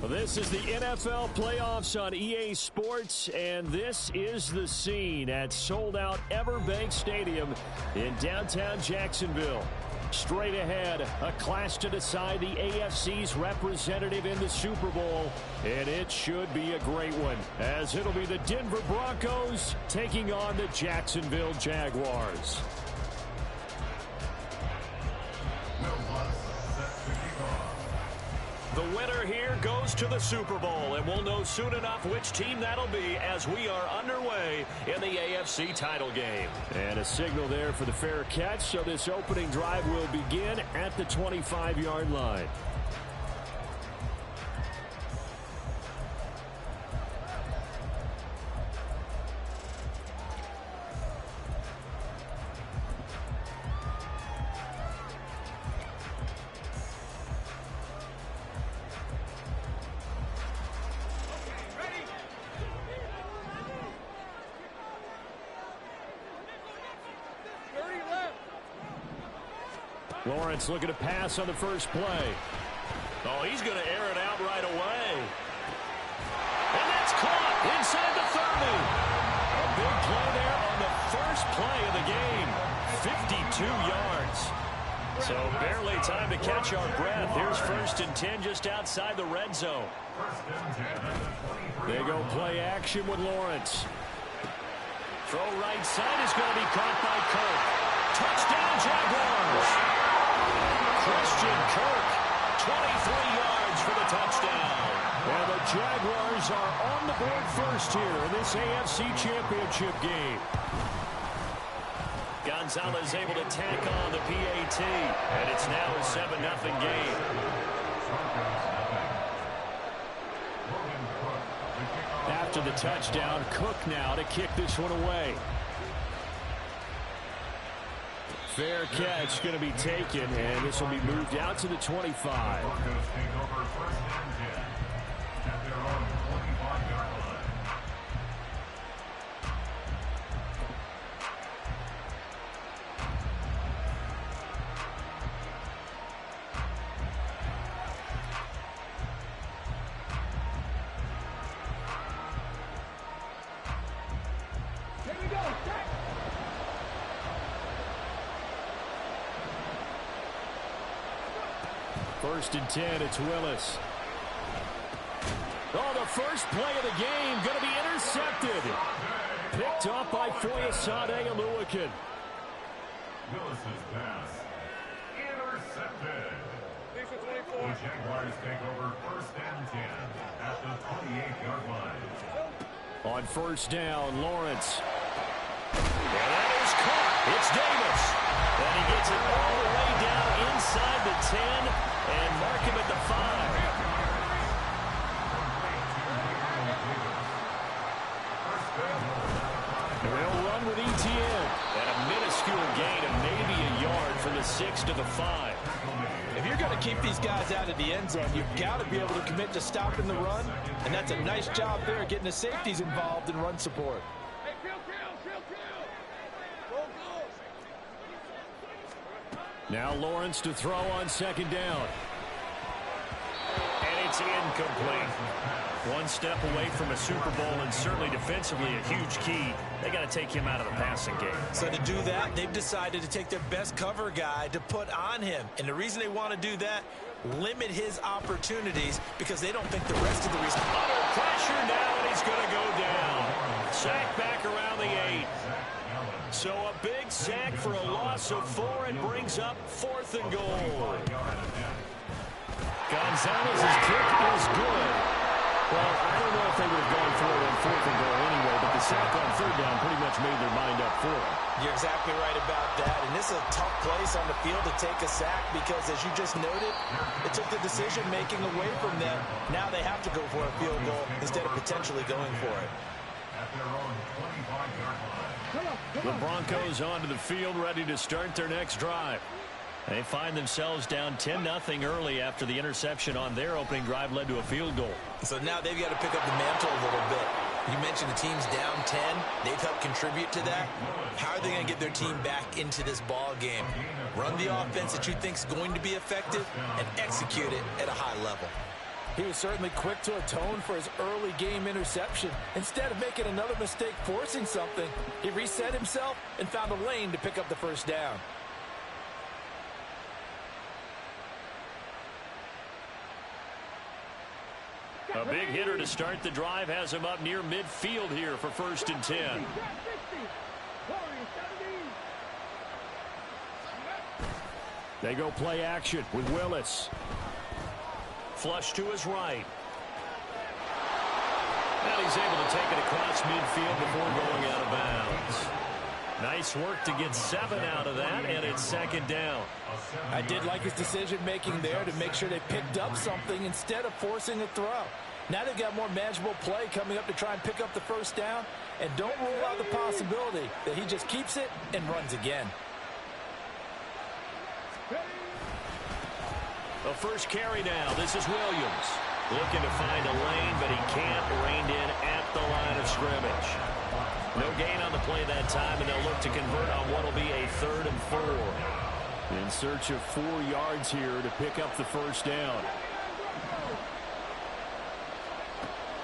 This is the NFL playoffs on EA Sports, and this is the scene at sold-out Everbank Stadium in downtown Jacksonville. Straight ahead, a clash to decide the AFC's representative in the Super Bowl, and it should be a great one, as it'll be the Denver Broncos taking on the Jacksonville Jaguars. The winner here goes to the Super Bowl, and we'll know soon enough which team that'll be as we are underway in the AFC title game. And a signal there for the fair catch, so this opening drive will begin at the 25-yard line. Lawrence looking to pass on the first play. Oh, he's going to air it out right away. And that's caught inside the 30. A big play there on the first play of the game. 52 yards. So barely time to catch our breath. Here's 1st and 10 just outside the red zone. They go play action with Lawrence. Throw right side is going to be caught by Kirk. Touchdown Jaguars. Christian Kirk, 23 yards for the touchdown. And the Jaguars are on the board first here in this AFC Championship game. Gonzalez able to tack on the PAT, and it's now a 7-0 game. After the touchdown, Cook now to kick this one away. Fair catch going to be taken, and this will be moved out to the 25. First and 10, it's Willis. Oh, the first play of the game going to be intercepted. Picked up by Foyesade Oluwakin. Willis's pass intercepted. The Jaguars take over 1st and 10 at the 28-yard line. On first down, Lawrence. And that is caught. It's Davis. And he gets it all the way down inside the 10 and mark him at the 5. They'll run with ETN. And a minuscule gain of maybe a yard from the 6 to the 5. If you're going to keep these guys out of the end zone, you've got to be able to commit to stopping the run. And that's a nice job there, getting the safeties involved in run support. Now Lawrence to throw on 2nd down. And it's incomplete. One step away from a Super Bowl, and certainly defensively a huge key. They got to take him out of the passing game. So to do that, they've decided to take their best cover guy to put on him. And the reason they want to do that, limit his opportunities, because they don't think the rest of the reason. Under pressure now, and he's going to go down. Sack back around the 8. So a big sack for a loss of 4 and brings up 4th and goal. Gonzalez's kick is good. Well, I don't know if they would have gone for it on 4th and goal anyway, but the sack on 3rd down pretty much made their mind up for it. You're exactly right about that. And this is a tough place on the field to take a sack because, as you just noted, it took the decision-making away from them. Now they have to go for a field goal instead of potentially going for it. At their own 25-yard line. The Broncos onto the field, ready to start their next drive. They find themselves down 10-0 early after the interception on their opening drive led to a field goal. So now they've got to pick up the mantle a little bit. You mentioned the team's down 10. They've helped contribute to that. How are they going to get their team back into this ball game? Run the offense that you think is going to be effective and execute it at a high level. He was certainly quick to atone for his early game interception. Instead of making another mistake forcing something, he reset himself and found a lane to pick up the first down. A big hitter to start the drive has him up near midfield here for 1st and 10. They go play action with Willis. Flush to his right. And he's able to take it across midfield before going out of bounds. Nice work to get 7 out of that, and it's 2nd down. I did like his decision-making there to make sure they picked up something instead of forcing a throw. Now they've got more manageable play coming up to try and pick up the first down, and don't rule out the possibility that he just keeps it and runs again. The first carry now. This is Williams. Looking to find a lane, but he can't. Reined in at the line of scrimmage. No gain on the play that time, and they'll look to convert on what will be a 3rd and 4. In search of 4 yards here to pick up the first down.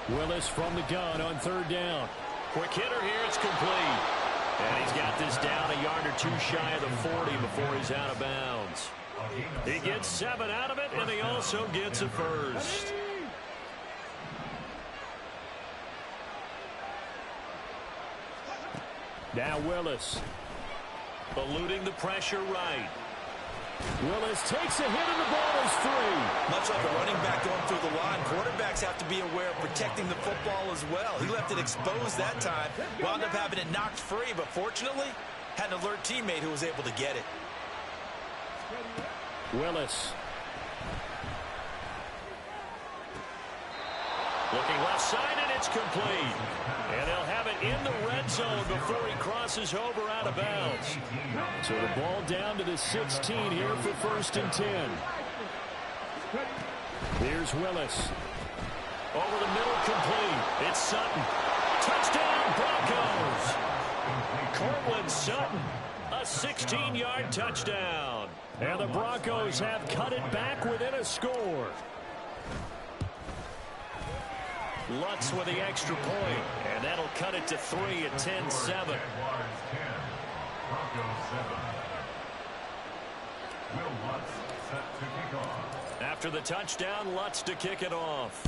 Willis from the gun on 3rd down. Quick hitter here. It's complete. And he's got this down a yard or 2 shy of the 40 before he's out of bounds. He gets 7 out of it, and he also gets a first. Now Willis. Eluding the pressure right. Willis takes a hit, and the ball is free. Much like a running back going through the line, quarterbacks have to be aware of protecting the football as well. He left it exposed that time, wound up having it knocked free, but fortunately, had an alert teammate who was able to get it. Willis. Looking left side, and it's complete. And they'll have it in the red zone before he crosses over out of bounds. So the ball down to the 16 here for 1st and 10. Here's Willis. Over the middle, complete. It's Sutton. Touchdown, Broncos. Cortland Sutton. A 16-yard touchdown. And the Broncos have cut it back within a score. Lutz with the extra point, and that'll cut it to 3 at 10-7. After the touchdown, Lutz to kick it off.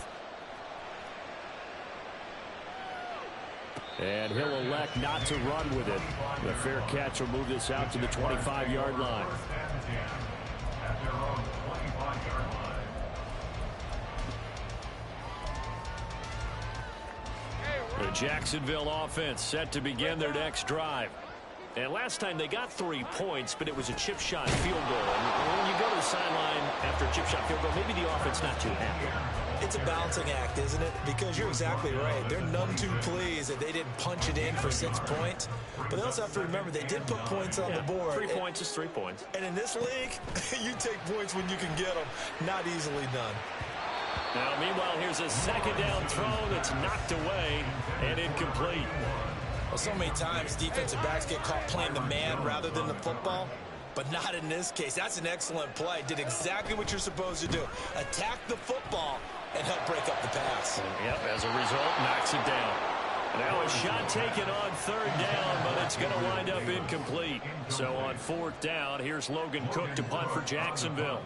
And he'll elect not to run with it. The fair catch will move this out to the 25-yard line. The Jacksonville offense set to begin their next drive. And last time they got 3 points, but it was a chip shot field goal. And when you go to the sideline after a chip shot field goal, maybe the offense not too happy. It's a balancing act, isn't it? Because you're exactly right. They're none too pleased that they didn't punch it in for 6 points. But they also have to remember they did put points on the board. 3 points is 3 points. And in this league, you take points when you can get them. Not easily done. Now, meanwhile, here's a 2nd down throw that's knocked away and incomplete. Well, so many times defensive backs get caught playing the man rather than the football, but not in this case. That's an excellent play. Did exactly what you're supposed to do. Attack the football and help break up the pass. Yep, as a result, knocks it down. Now a shot taken on 3rd down, but it's going to wind up incomplete. So on 4th down, here's Logan Cook to punt for Jacksonville.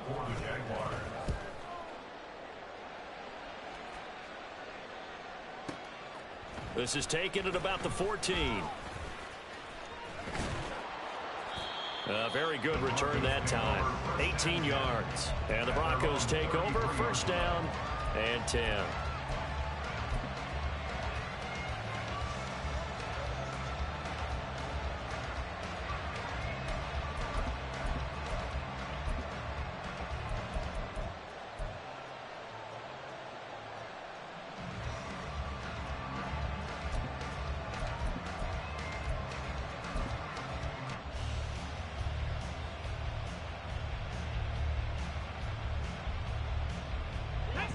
This is taken at about the 14. A very good return that time. 18 yards. And the Broncos take over. 1st down and 10.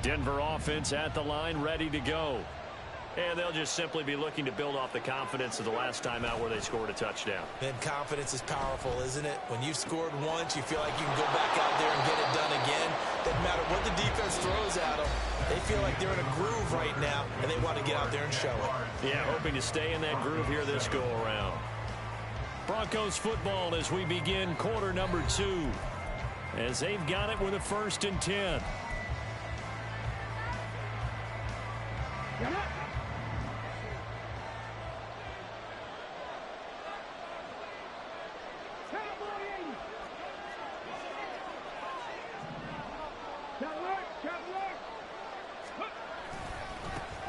Denver offense at the line, ready to go. And they'll just simply be looking to build off the confidence of the last time out where they scored a touchdown. And confidence is powerful, isn't it? When you've scored once, you feel like you can go back out there and get it done again. Doesn't matter what the defense throws at them. They feel like they're in a groove right now, and they want to get out there and show it. Yeah, hoping to stay in that groove here this go-around. Broncos football as we begin quarter number 2. As they've got it with a 1st and 10.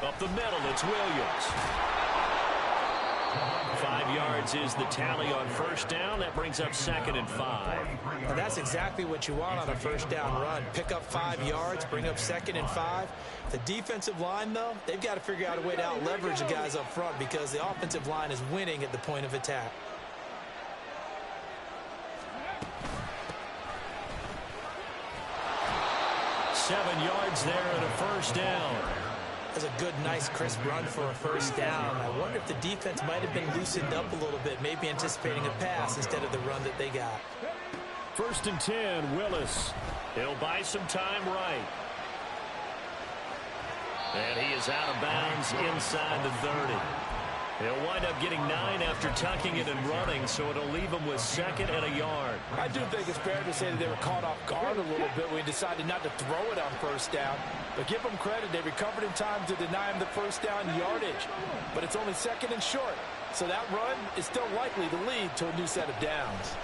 Up the middle, it's Williams. 5 yards is the tally on 1st down. That brings up 2nd and 5. And that's exactly what you want on a 1st down run. Pick up 5 yards, bring up 2nd and 5. The defensive line, though, they've got to figure out a way to out-leverage the guys up front because the offensive line is winning at the point of attack. Seven yards there and a 1st down. That's a good, nice, crisp run for a 1st down. I wonder if the defense might have been loosened up a little bit, maybe anticipating a pass instead of the run that they got. 1st and 10, Willis. He'll buy some time right. And he is out of bounds inside the 30. He'll wind up getting 9 after tucking it and running, so it'll leave him with 2nd and a yard. I do think it's fair to say that they were caught off guard a little bit when he decided not to throw it on 1st down. But give them credit, they recovered in time to deny him the 1st down yardage. But it's only 2nd and short, so that run is still likely to lead to a new set of downs.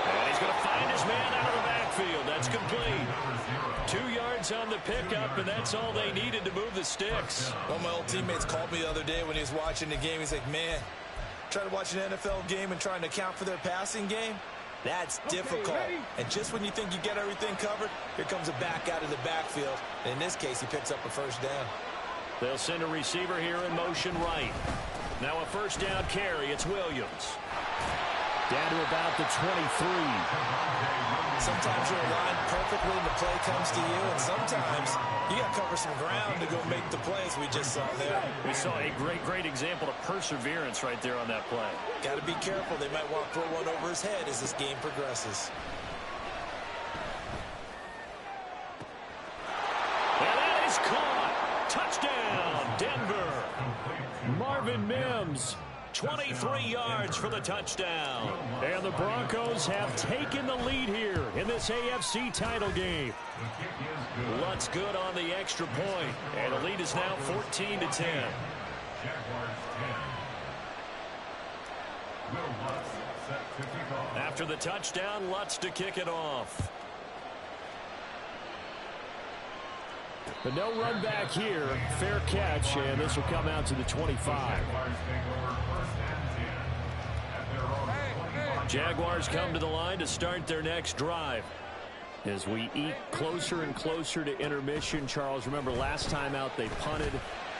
And he's going to find his man out of the backfield. That's complete. 2 yards on the pickup, and that's all they needed to move the sticks. One of my old teammates called me the other day when he was watching the game. He's like, man, trying to watch an NFL game and trying to account for their passing game, that's difficult. And just when you think you get everything covered, here comes a back out of the backfield. And in this case, he picks up a 1st down. They'll send a receiver here in motion right. Now a 1st down carry. It's Williams. Down to about the 23. Sometimes you're aligned perfectly and the play comes to you, and sometimes you got to cover some ground to go make the plays we just saw there. We saw a great example of perseverance right there on that play. Got to be careful. They might want to throw one over his head as this game progresses. And that is caught. Touchdown, Denver. Marvin Mims. 23 yards for the touchdown. And the Broncos have taken the lead here in this AFC title game. Lutz good on the extra point. And the lead is now 14-10. After the touchdown, Lutz to kick it off. But no run back here. Fair catch, and this will come out to the 25. Jaguars come to the line to start their next drive. As we eat closer and closer to intermission, Charles, remember last time out they punted.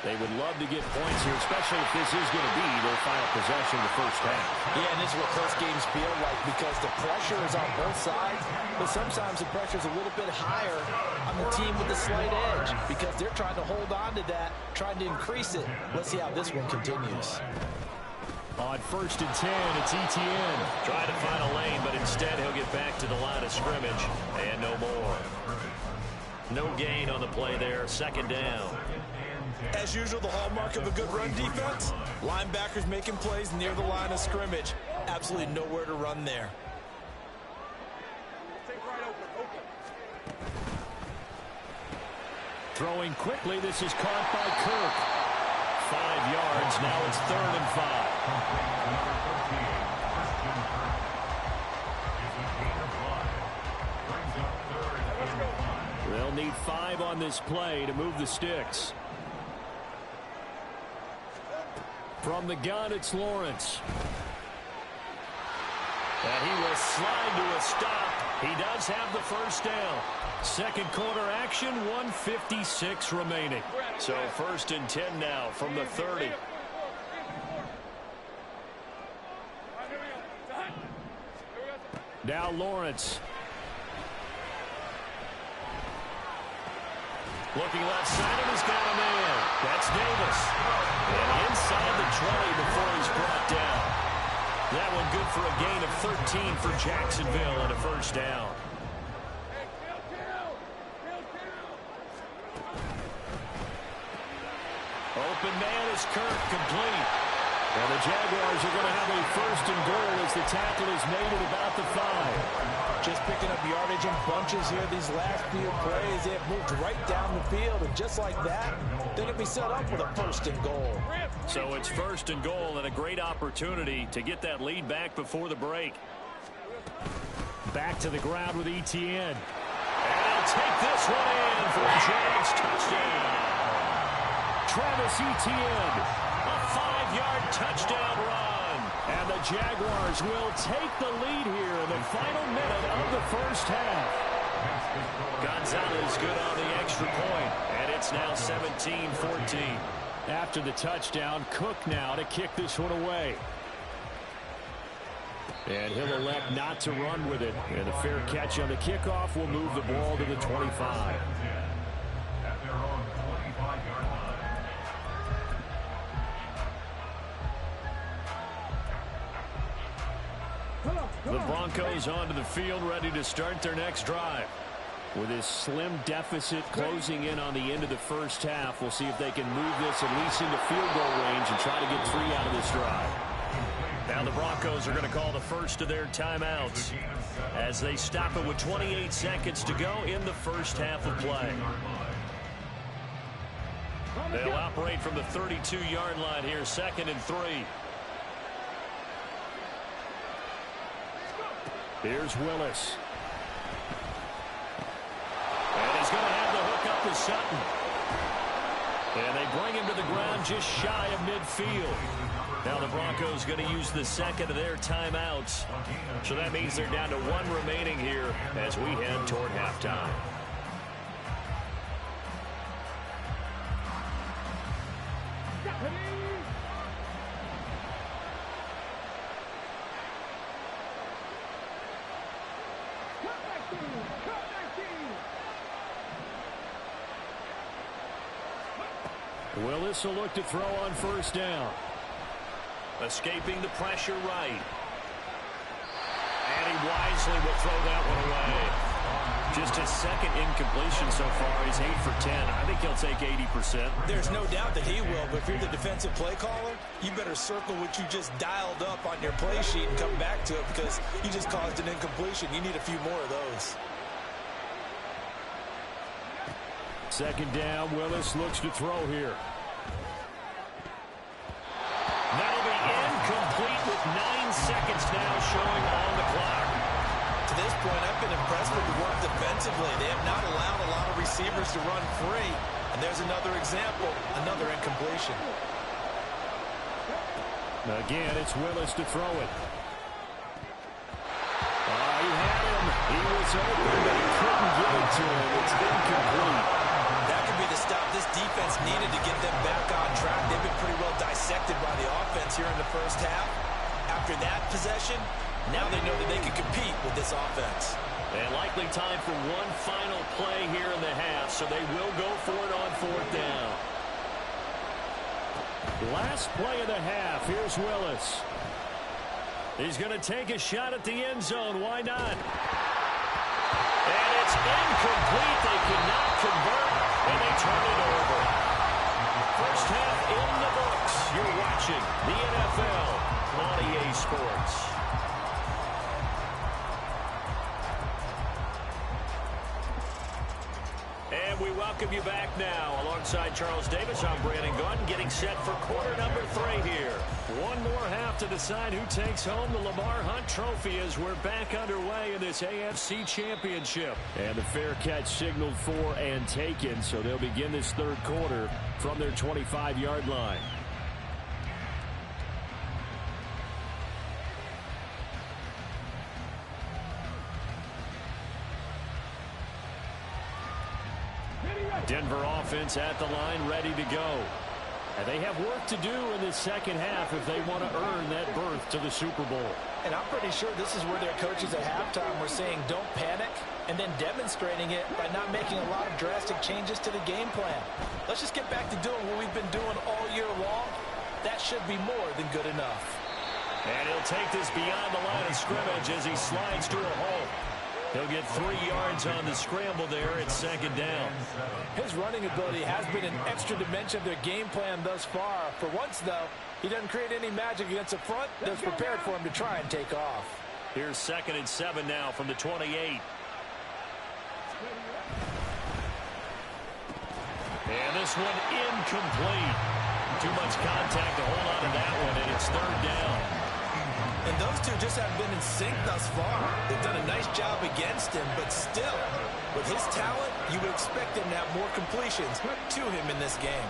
They would love to get points here, especially if this is going to be their final possession of the 1st half. Yeah, and this is what close games feel like because the pressure is on both sides, but sometimes the pressure is a little bit higher on the team with the slight edge because they're trying to hold on to that, trying to increase it. Let's see how this one continues. On 1st and 10, it's ETN. Trying to find a lane, but instead he'll get back to the line of scrimmage, and no more. No gain on the play there, 2nd down. As usual, the hallmark of a good run defense, linebackers making plays near the line of scrimmage. Absolutely nowhere to run there. Throwing quickly, this is caught by Kirk. 5 yards, now it's 3rd and 5. They'll need 5 on this play to move the sticks. From the gun, it's Lawrence. And he will slide to a stop. He does have the 1st down. 2nd quarter action, 1:56 remaining. So 1st and 10 now from the 30. Now Lawrence. Looking left side, and he's got a man. That's Davis. And inside the 20 before he's brought down. That one good for a gain of 13 for Jacksonville and a 1st down. open man is Kirk, complete. And the Jaguars are going to have a first and goal as the tackle is made at about the 5. Just picking up yardage in bunches here these last few plays. They have moved right down the field, and just like that, they're going to be set up with a first and goal. So it's first and goal and a great opportunity to get that lead back before the break. Back to the ground with Etienne. And he'll take this one in for a Jags touchdown. Travis Etienne, a 5-yard touchdown run. And the Jaguars will take the lead here in the final minute of the first half. Gonzalez good on the extra point, and it's now 17-14. After the touchdown, Cook now to kick this one away. And he'll elect not to run with it. And a fair catch on the kickoff will move the ball to the 25. At their own 25-yard line. The Broncos onto the field, ready to start their next drive. With this slim deficit closing in on the end of the first half, we'll see if they can move this at least into field goal range and try to get 3 out of this drive. Now the Broncos are going to call the first of their timeouts as they stop it with 28 seconds to go in the first half of play. They'll operate from the 32-yard line here, 2nd and 3. Here's Willis. And he's going to have the hook up to Sutton. And they bring him to the ground just shy of midfield. Now the Broncos going to use the second of their timeouts. So that means they're down to 1 remaining here as we head toward halftime. Willis will look to throw on first down. Escaping the pressure right. And he wisely will throw that one away. Just his 2nd incompletion so far. He's 8 for 10. I think he'll take 80%. There's no doubt that he will, but if you're the defensive play caller, you better circle what you just dialed up on your play sheet and come back to it because you just caused an incompletion. You need a few more of those. 2nd down, Willis looks to throw here. That'll be incomplete with 9 seconds now showing on the clock. To this point, I've been impressed with the work defensively. They have not allowed a lot of receivers to run free. And there's another example, another incompletion. Again, it's Willis to throw it. He had him. He was open, but he couldn't get it to him. It's incomplete. That could be the stop this defense needed to get them back on track. They've been pretty well dissected by the offense here in the first half. After that possession, now they know that they can compete with this offense. And likely time for one final play here in the half, so they will go for it on 4th down. Last play of the half. Here's Willis. He's going to take a shot at the end zone. Why not? And it's incomplete. They cannot convert, and they turn it over. First half in the books. You're watching the NFL on EA Sports. And we welcome you back now. Alongside Charles Davis, I'm Brandon Gordon, getting set for quarter number 3 here. One more half to decide who takes home the Lamar Hunt Trophy as we're back underway in this AFC Championship. And the fair catch signaled for and taken, so they'll begin this 3rd quarter from their 25-yard line. Denver offense at the line, ready to go. And they have work to do in the second half if they want to earn that berth to the Super Bowl. And I'm pretty sure this is where their coaches at halftime were saying don't panic and then demonstrating it by not making a lot of drastic changes to the game plan. Let's just get back to doing what we've been doing all year long. That should be more than good enough. And he'll take this beyond the line of scrimmage as he slides to a hole. He'll get 3 yards on the scramble there at second down. His running ability has been an extra dimension of their game plan thus far. For once, though, he doesn't create any magic against the front that's prepared for him to try and take off. Here's 2nd and 7 now from the 28. And this one incomplete. Too much contact to hold on to that one, and it's 3rd down. And those two just haven't been in sync thus far. They've done a nice job against him, but still, with his talent, you would expect him to have more completions to him in this game.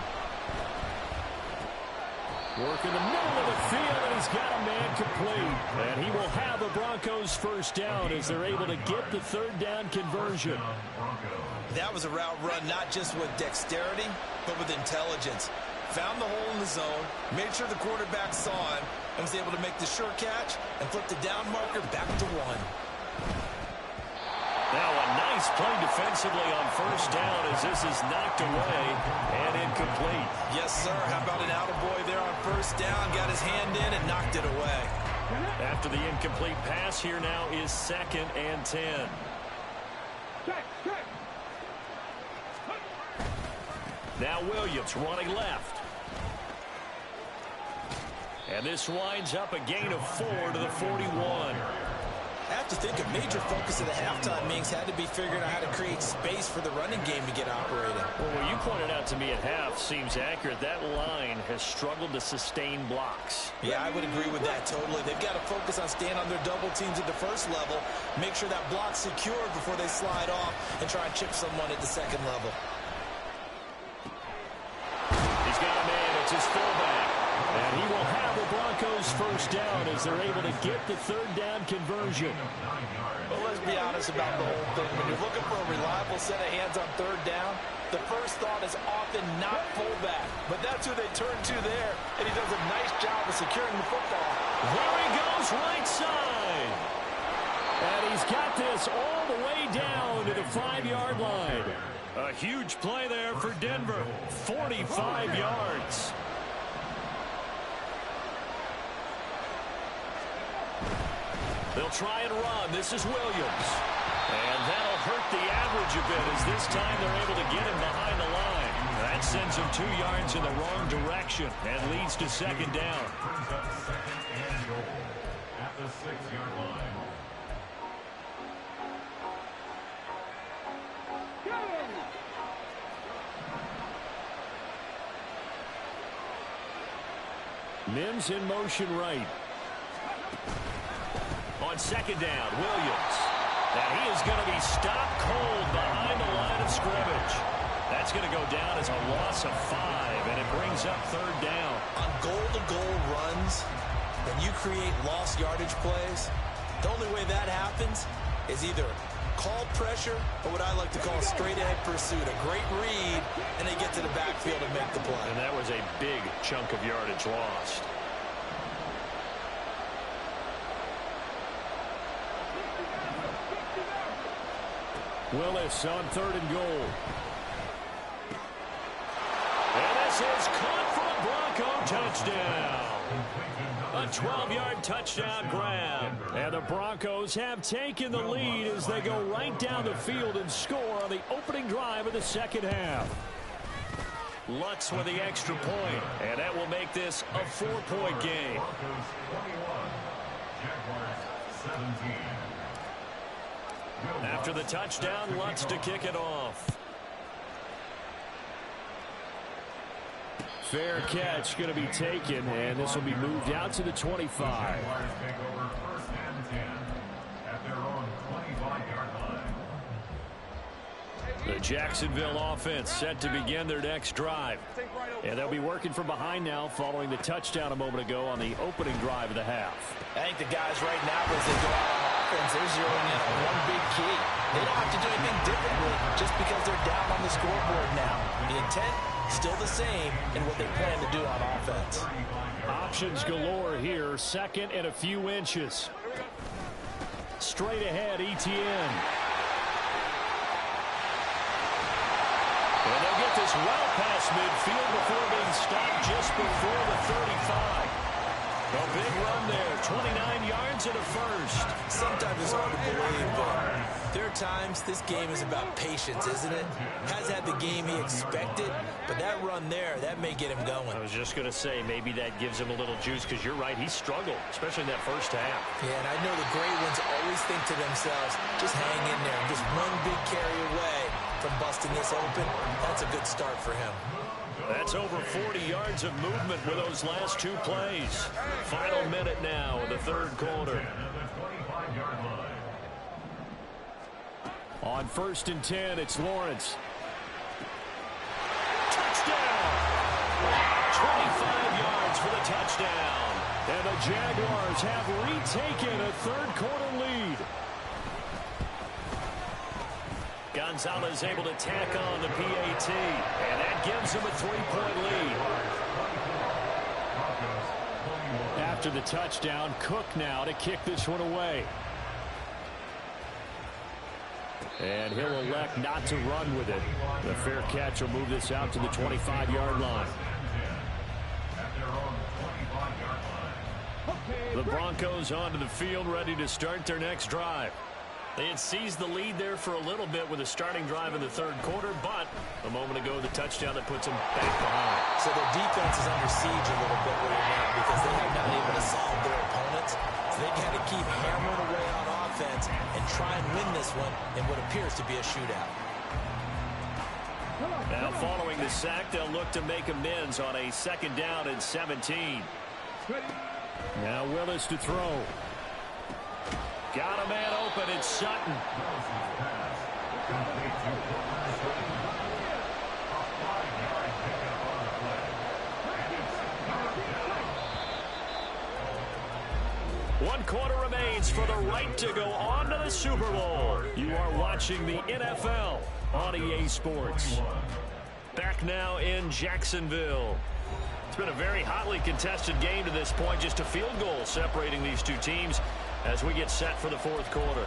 Work in the middle of the field, and he's got a man complete. And he will have the Broncos first down as they're able to get the 3rd down conversion. That was a route run not just with dexterity, but with intelligence. Found the hole in the zone, made sure the quarterback saw him, and was able to make the sure catch and flip the down marker back to 1. Now a nice play defensively on 1st down as this is knocked away and incomplete. Yes, sir. How about an attaboy there on 1st down? Got his hand in and knocked it away. After the incomplete pass, here now is 2nd and 10. Now Williams running left. And this winds up a gain of 4 to the 41. I have to think a major focus of the halftime meetings had to be figuring out how to create space for the running game to get operating. Well, what you pointed out to me at half seems accurate. That line has struggled to sustain blocks. Yeah, I would agree with that totally. They've got to focus on staying on their double teams at the first level, make sure that block's secured before they slide off and try and chip someone at the second level. He's got a man. It's his fullback. And he will have the Broncos first down as they're able to get the 3rd down conversion. Well, let's be honest about the whole thing. When you're looking for a reliable set of hands on 3rd down, the first thought is often not fullback. But that's who they turn to there, and he does a nice job of securing the football. There he goes, right side. And he's got this all the way down to the 5-yard line. A huge play there for Denver. 45 yards. They'll try and run. This is Williams. And that'll hurt the average a bit as this time they're able to get him behind the line. That sends him 2 yards in the wrong direction and leads to 2nd down. At the 6-yard line. Mims in motion right. On 2nd down, Williams. And he is going to be stopped cold behind the line of scrimmage. That's going to go down as a loss of 5, and it brings up 3rd down. On goal-to-goal runs, when you create lost yardage plays, the only way that happens is either call pressure or what I like to call a straight-ahead pursuit. A great read, and they get to the backfield and make the play. And that was a big chunk of yardage lost. Willis on 3rd and goal. And this is caught for a Bronco touchdown. A 12-yard touchdown grab. And the Broncos have taken the lead as they go right down the field and score on the opening drive of the 2nd half. Lutz with the extra point, and that will make this a 4-point game. After the touchdown, Lutz to kick it off. Fair catch going to be taken, and this will be moved out to the 25. The Jacksonville offense set to begin their next drive. And they'll be working from behind now following the touchdown a moment ago on the opening drive of the half. I think the guys right now, as they go out on offense, they're zeroing in on one big key. They don't have to do anything differently just because they're down on the scoreboard now. The intent, still the same in what they plan to do on offense. Options galore here. 2nd and a few inches. Straight ahead, Etienne. And they'll get this well past midfield before being stopped just before the 35. A big run there, 29 yards and a first. Sometimes it's hard to believe, but There are times this game is about patience, isn't it? Hasn't had the game he expected, but that run there, that may get him going. I was just going to say, maybe that gives him a little juice, because you're right, he struggled, especially in that first half. Yeah, and I know the great ones always think to themselves, just hang in there. I'm just one big carry away from busting this open. That's a good start for him. That's over 40 yards of movement with those last two plays. Final minute now in the third quarter. On 1st and 10, it's Lawrence. Touchdown! 25 yards for the touchdown. And the Jaguars have retaken a third-quarter lead. Gonzalez able to tack on the PAT, and that gives him a 3-point lead. After the touchdown, Cook now to kick this one away. And he'll elect not to run with it. The fair catch will move this out to the 25-yard line. The Broncos onto the field, ready to start their next drive. They had seized the lead there for a little bit with a starting drive in the third quarter, but a moment ago, the touchdown that puts them back behind. So their defense is under siege a little bit right now because they have not been able to solve their opponents. So they got to keep hammering away on offense and try and win this one in what appears to be a shootout. Now following the sack, they'll look to make amends on a 2nd down and 17. Now Willis to throw. Got a man open, it's Sutton. One quarter remains for the right to go on to the Super Bowl. You are watching the NFL on EA Sports. Back now in Jacksonville. It's been a very hotly contested game to this point. Just a field goal separating these two teams as we get set for the fourth quarter.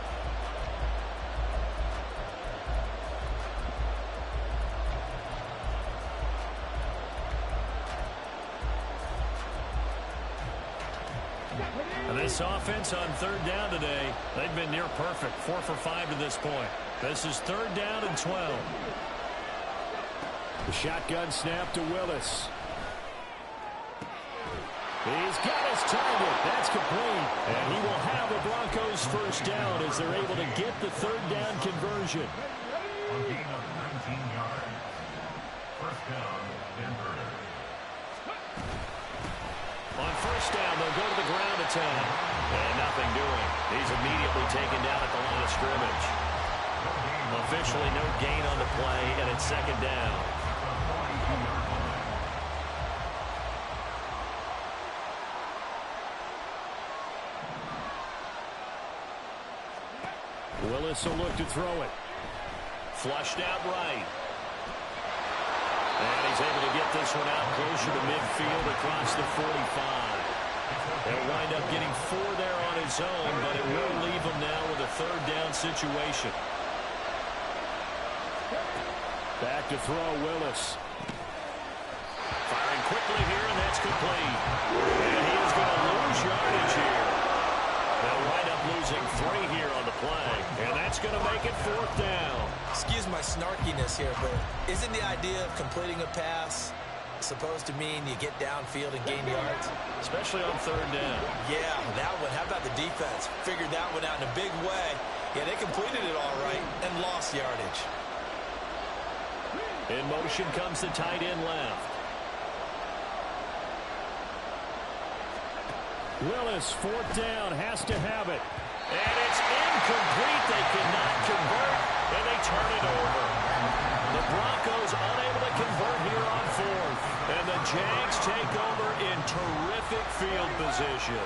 And this offense on 3rd down today, they've been near perfect. 4 for 5 to this point. This is 3rd down and 12. The shotgun snap to Willis. He's got his target. That's complete. And he will have the Broncos first down as they're able to get the 3rd down conversion. On gain of 19 yards. First down, Denver. On 1st down, they'll go to the ground attack. And nothing doing. He's immediately taken down at the line of scrimmage. Officially no gain on the play, and it's 2nd down. Willis will look to throw it. Flushed out right. And he's able to get this one out closer to midfield across the 45. He'll wind up getting 4 there on his own, but it will leave him now with a 3rd down situation. Back to throw, Willis. Firing quickly here, and that's complete. And he is going to lose yardage here. They'll wind up losing 3 here on the play, and that's going to make it 4th down. Excuse my snarkiness here, but isn't the idea of completing a pass supposed to mean you get downfield and gain yards? Especially on 3rd down. Yeah, that one. How about the defense? Figured that one out in a big way. Yeah, they completed it all right and lost yardage. In motion comes the tight end left. Willis, 4th down, has to have it. And it's incomplete. They cannot convert, and they turn it over. The Broncos unable to convert here on 4th. And the Jags take over in terrific field position.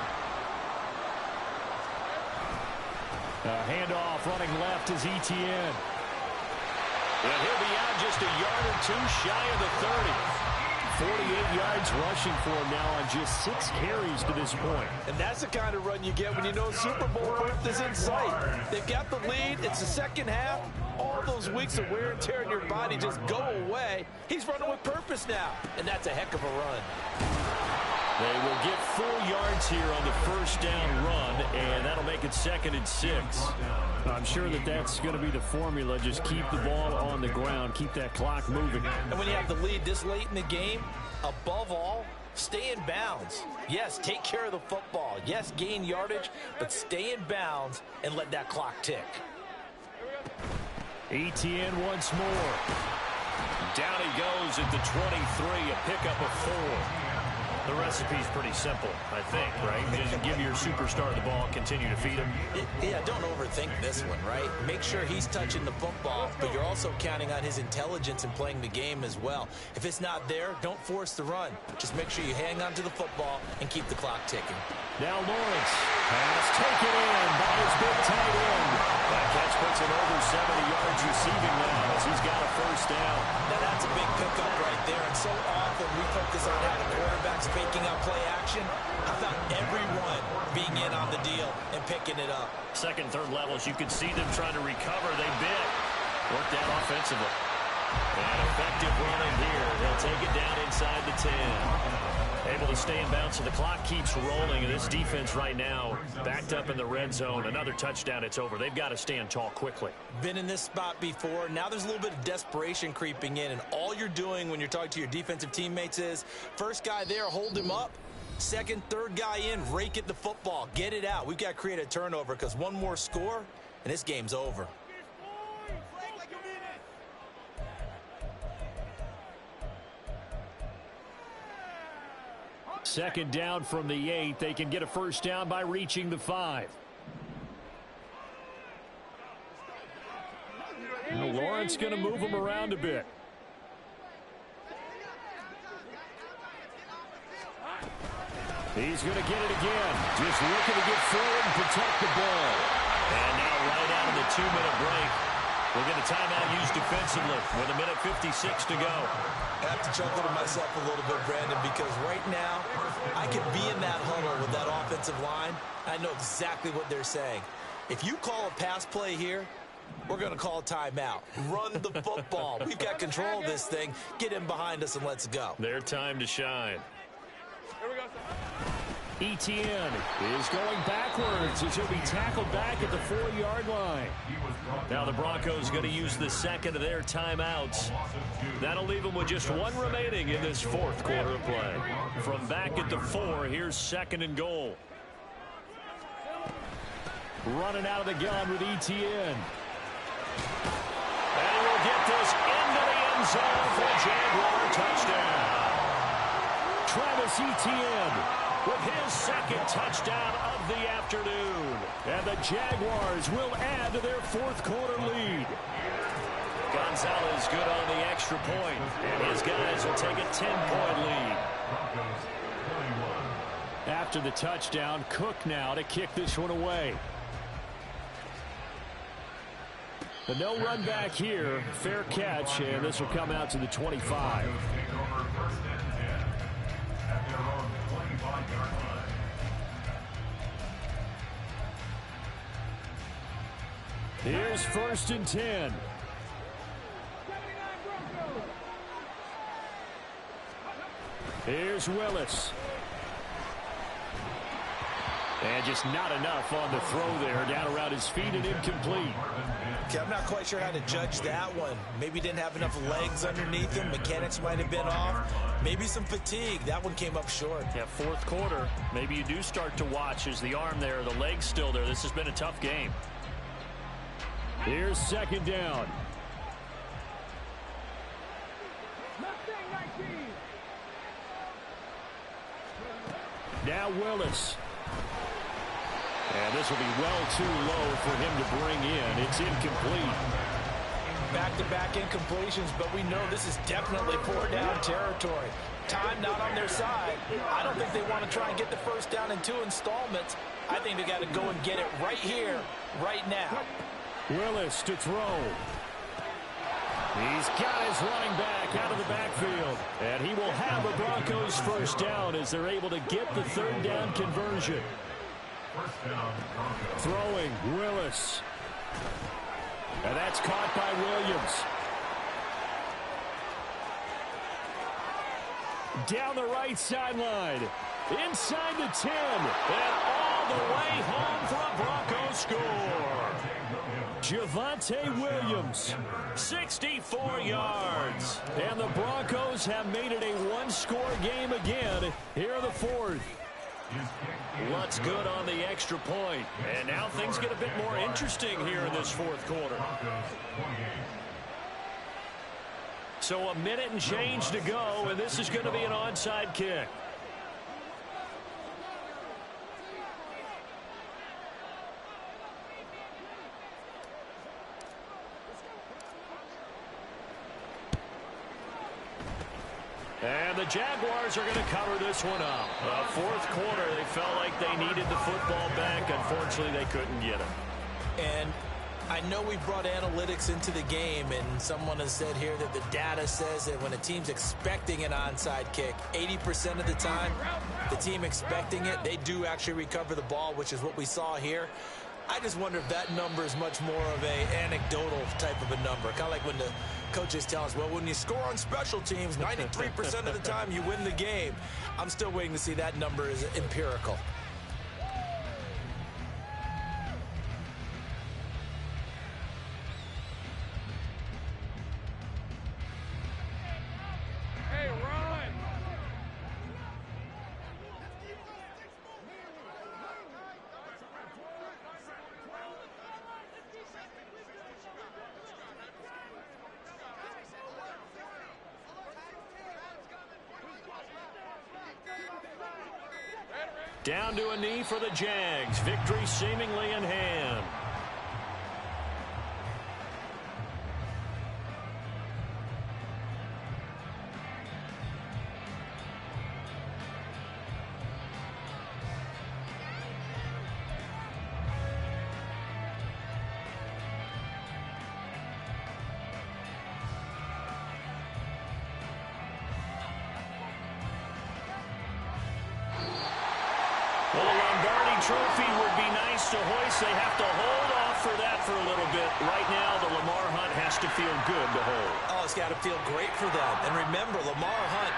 A handoff running left is Etienne. And he'll be out just a yard or 2 shy of the 30. 48 yards rushing for him now on just 6 carries to this point. And that's the kind of run you get when you know Super Bowl berth is in sight. They've got the lead. It's the second half. All those weeks of wear and tear in your body just go away. He's running with purpose now, and that's a heck of a run. They will get full yards here on the first down run, and that'll make it 2nd and 6. I'm sure that that's going to be the formula. Just keep the ball on the ground, keep that clock moving. And when you have the lead this late in the game, above all, stay in bounds. Yes, take care of the football. Yes, gain yardage, but stay in bounds and let that clock tick. Etienne once more. Down he goes at the 23, a pickup of 4. The recipe's pretty simple, I think, right? Just give your superstar the ball, continue to feed him. Yeah, don't overthink this one, right? Make sure he's touching the football, but you're also counting on his intelligence in playing the game as well. If it's not there, don't force the run. Just make sure you hang on to the football and keep the clock ticking. Now Lawrence has taken in by his big tight end. That catch puts him over 70 yards receiving now as he's got a first down. Now that's a big pickup right there, and so often we focus on how the quarterback's faking out play action. How about everyone being in on the deal and picking it up? Second, third levels, you can see them trying to recover. They bit. Worked out offensively. And effective running here. They'll take it down inside the 10. Able to stay in bounds, so the clock keeps rolling. And this defense right now backed up in the red zone. Another touchdown, it's over. They've got to stand tall quickly. Been in this spot before. Now there's a little bit of desperation creeping in. And all you're doing when you're talking to your defensive teammates is, first guy there, hold him up. Second, third guy in, rake at the football. Get it out. We've got to create a turnover because one more score, and this game's over. Second down from the 8. They can get a first down by reaching the 5. Now Lawrence going to move him around a bit. He's going to get it again. Just looking to get forward and protect the ball. And now right out of the 2-minute break, we'll get a timeout used defensively with 1:56 to go. I have to chuckle to myself a little bit, Brandon, because right now I could be in that huddle with that offensive line. I know exactly what they're saying. If you call a pass play here, we're going to call a timeout. Run the football. We've got control of this thing. Get in behind us and let's go. Their time to shine. Etienne is going backwards as he'll be tackled back at the 4-yard line. Now the Broncos going to use the second of their timeouts. That'll leave them with just one remaining in this fourth quarter of play. From back at the 4, here's 2nd and goal. Running out of the gun with Etienne. And he will get this into the end zone for a Jaguar touchdown. Travis Etienne with his second touchdown of the afternoon. And the Jaguars will add to their fourth quarter lead. Gonzalez good on the extra point, and his guys will take a 10-point lead. After the touchdown, Cook now to kick this one away. But no run back here. Fair catch, and this will come out to the 25. Here's 1st and 10. Here's Willis. And just not enough on the throw there. Down around his feet and incomplete. Okay, I'm not quite sure how to judge that one. Maybe didn't have enough legs underneath him. Mechanics might have been off. Maybe some fatigue. That one came up short. Yeah, fourth quarter. Maybe you do start to watch as the arm there, the leg's still there. This has been a tough game. Here's 2nd down. Now Willis. And this will be well too low for him to bring in. It's incomplete. Back-to-back incompletions, but we know this is definitely 4-down territory. Time not on their side. I don't think they want to try and get the first down in 2 installments. I think they got to go and get it right here, right now. Willis to throw. He's got his running back out of the backfield. And he will have a Broncos first down as they're able to get the 3rd down conversion. Throwing Willis. And that's caught by Williams. Down the right sideline. Inside the 10. And all the way home for a Broncos score. Javonte Williams, 64 yards. And the Broncos have made it a one-score game again here in the fourth. Lutz good on the extra point. And now things get a bit more interesting here in this fourth quarter. So a minute and change to go, and this is going to be an onside kick. And the Jaguars are going to cover this one up. Fourth quarter, they felt like they needed the football back. Unfortunately, they couldn't get it. And I know we brought analytics into the game, and someone has said here that the data says that when a team's expecting an onside kick, 80% of the time, the team expecting it, they do actually recover the ball, which is what we saw here. I just wonder if that number is much more of a anecdotal type of a number. Kind of like when the coaches tell us, well, when you score on special teams, 93% of the time you win the game. I'm still waiting to see that number is empirical. Down to a knee for the Jags. Victory seemingly in hand. Well, the Lombardi Trophy would be nice to hoist. They have to hold off for that for a little bit. Right now, the Lamar Hunt has to feel good to hold. Oh, it's got to feel great for them. And remember, Lamar Hunt